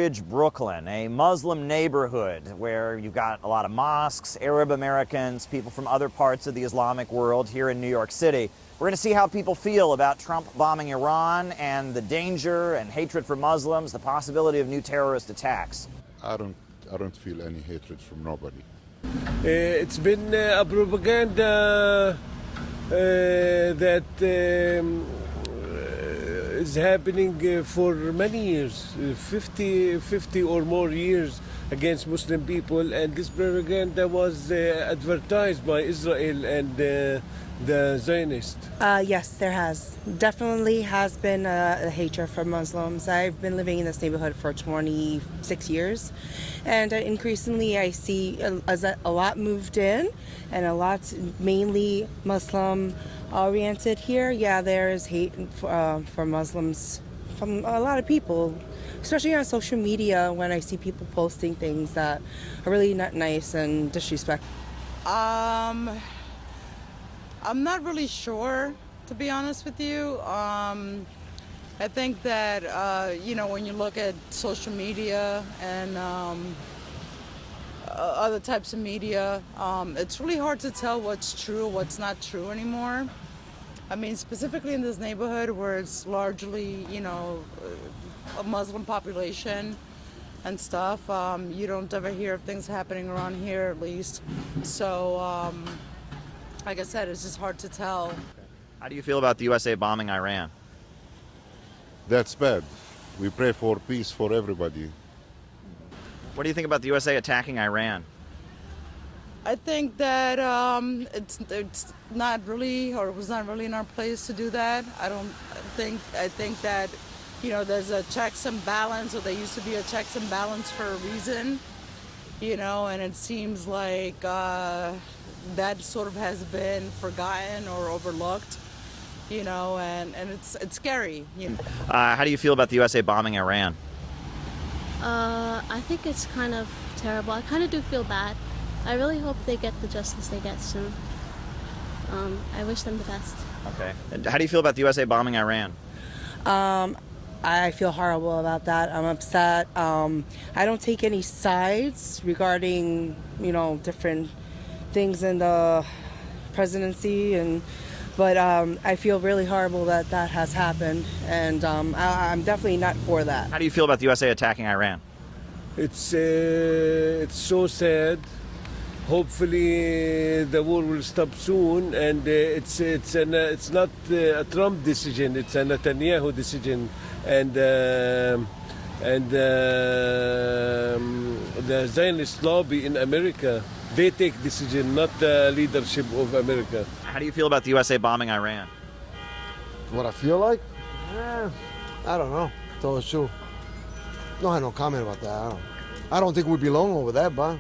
Ridge, Brooklyn, a Muslim neighborhood where you've got a lot of mosques, Arab Americans, people from other parts of the Islamic world here in New York City. We're going to see how people feel about Trump bombing Iran and the danger and hatred for Muslims, the possibility of new terrorist attacks. I don't feel any hatred from nobody. It's been a propaganda that is happening for many years, 50 or more years against Muslim people, and this propaganda was advertised by Israel and the Zionists. Yes, there has. Definitely has been a hatred for Muslims. I've been living in this neighborhood for 26 years, and increasingly I see a lot moved in, and a lot mainly Muslim oriented here. Yeah, there is hate for Muslims from a lot of people, especially on social media when I see people posting things that are really not nice and disrespectful. I'm not really sure, to be honest with you. I think that, when you look at social media and other types of media, it's really hard to tell what's true, what's not true anymore. I mean, specifically in this neighborhood where it's largely, a Muslim population and stuff, you don't ever hear of things happening around here, at least. So, like I said, it's just hard to tell. How do you feel about the USA bombing Iran? That's bad. We pray for peace for everybody. What do you think about the USA attacking Iran? I think that it's not really, or it was not really in our place to do that. I think that, there's a checks and balance, or there used to be a checks and balance for a reason, and it seems like that sort of has been forgotten or overlooked, and it's scary. How do you feel about the USA bombing Iran? I think it's kind of terrible. I kind of do feel bad. I really hope they get the justice they get soon. I wish them the best. Okay. And how do you feel about the USA bombing Iran? I feel horrible about that. I'm upset. I don't take any sides regarding, different things in the presidency, but I feel really horrible that has happened, and I'm definitely not for that. How do you feel about the USA attacking Iran? It's so sad. Hopefully the war will stop soon, and it's not a Trump decision. It's a Netanyahu decision, and the Zionist lobby in America, they take decision, not the leadership of America. How do you feel about the USA bombing Iran? What I feel like? I don't know. Tell the truth. No, I have no comment about that. I don't think we belong over there, but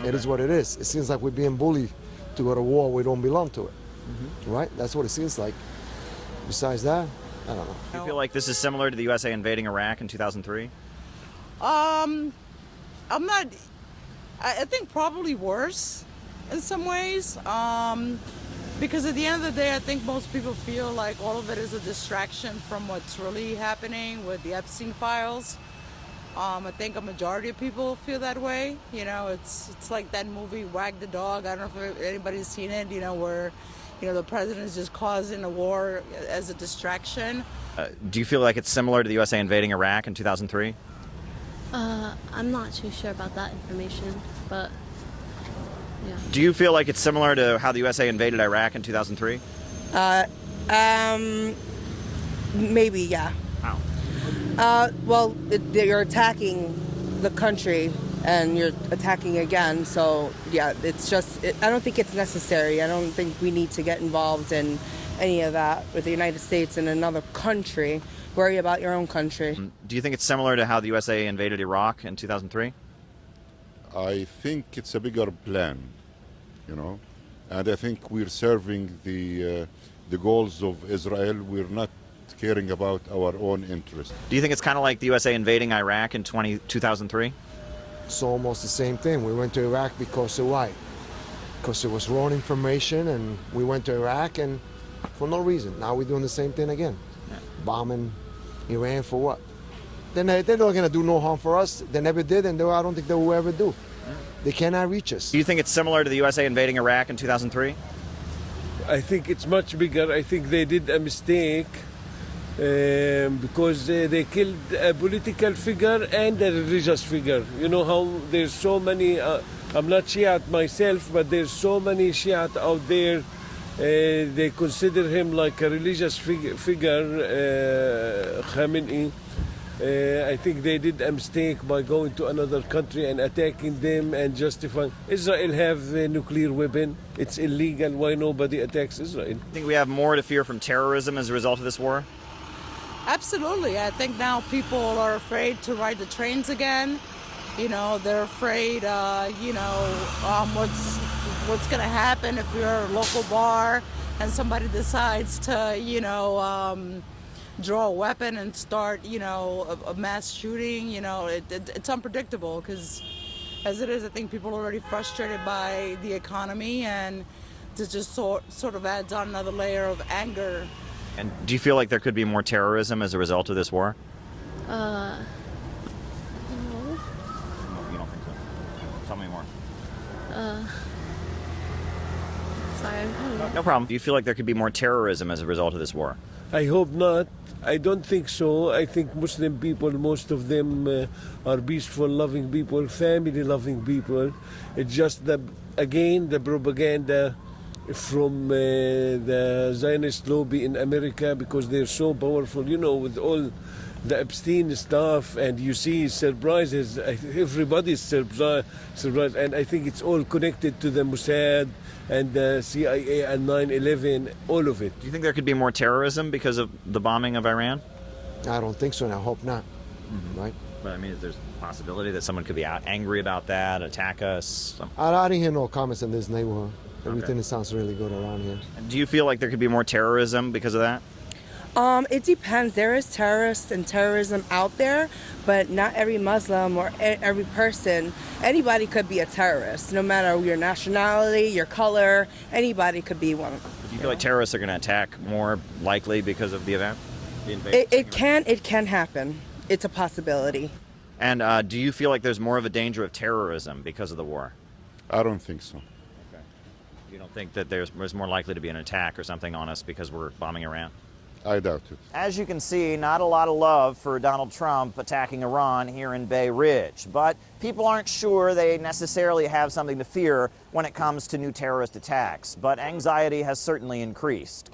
it is what it is. It seems like we're being bullied to go to war. We don't belong to it. Mm-hmm. Right? That's what it seems like. Besides that, I don't know. Do you feel like this is similar to the USA invading Iraq in 2003? I'm not. I think probably worse in some ways. Because at the end of the day, I think most people feel like all of it is a distraction from what's really happening with the Epstein files. I think a majority of people feel that way. It's like that movie Wag the Dog. I don't know if anybody's seen it, where, the president is just causing a war as a distraction. Do you feel like it's similar to the USA invading Iraq in 2003? I'm not too sure about that information, but yeah. Do you feel like it's similar to how the USA invaded Iraq in 2003? Maybe, yeah. How? Well, you're attacking the country and you're attacking again. So, yeah, it's just, I don't think it's necessary. I don't think we need to get involved in any of that with the United States and another country. Worry about your own country. Do you think it's similar to how the USA invaded Iraq in 2003? I think it's a bigger plan, and I think we're serving the goals of Israel. We're not caring about our own interests. Do you think it's kind of like the USA invading Iraq in 2003? It's almost the same thing. We went to Iraq because of why? Because it was wrong information, and we went to Iraq and for no reason. Now we're doing the same thing again. Bombing Iran for what? they're not going to do no harm for us. They never did, and I don't think they will ever do. They cannot reach us. Do you think it's similar to the USA invading Iraq in 2003? I think it's much bigger. I think they did a mistake because they killed a political figure and a religious figure. You know how there's so many, I'm not Shiite myself, but there's so many Shiite out there. They consider him like a religious figure, Khamenei. I think they did a mistake by going to another country and attacking them and justifying. Israel have a nuclear weapon. It's illegal. Why nobody attacks Israel? Think we have more to fear from terrorism as a result of this war? Absolutely. I think now people are afraid to ride the trains again. You know, they're afraid, what's going to happen if you're a local bar and somebody decides to, draw a weapon and start, a mass shooting. It's unpredictable because as it is, I think people are already frustrated by the economy, and to just sort of adds on another layer of anger. And do you feel like there could be more terrorism as a result of this war? No. No, you don't think so. Tell me more. Sorry, I'm kind of... No problem. Do you feel like there could be more terrorism as a result of this war? I hope not. I don't think so. I think Muslim people, most of them are peaceful, loving people, family-loving people. It's just the propaganda from the Zionist lobby in America, because they're so powerful, with all the Epstein stuff, and you see surprises. Everybody's surprised, and I think it's all connected to the Mossad and the CIA and 9/11, all of it. Do you think there could be more terrorism because of the bombing of Iran? I don't think so, and I hope not. Right? But I mean, there's a possibility that someone could be angry about that, attack us. I didn't hear no comments in this neighborhood. Everything sounds really good around here. Do you feel like there could be more terrorism because of that? It depends. There is terrorists and terrorism out there, but not every Muslim or every person, anybody could be a terrorist, no matter your nationality, your color, anybody could be one. Do you feel like terrorists are going to attack more likely because of the event? The invasion? It can happen. It's a possibility. And do you feel like there's more of a danger of terrorism because of the war? I don't think so. Okay. You don't think that there's more likely to be an attack or something on us because we're bombing Iran? I doubt it. As you can see, not a lot of love for Donald Trump attacking Iran here in Bay Ridge. But people aren't sure they necessarily have something to fear when it comes to new terrorist attacks. But anxiety has certainly increased.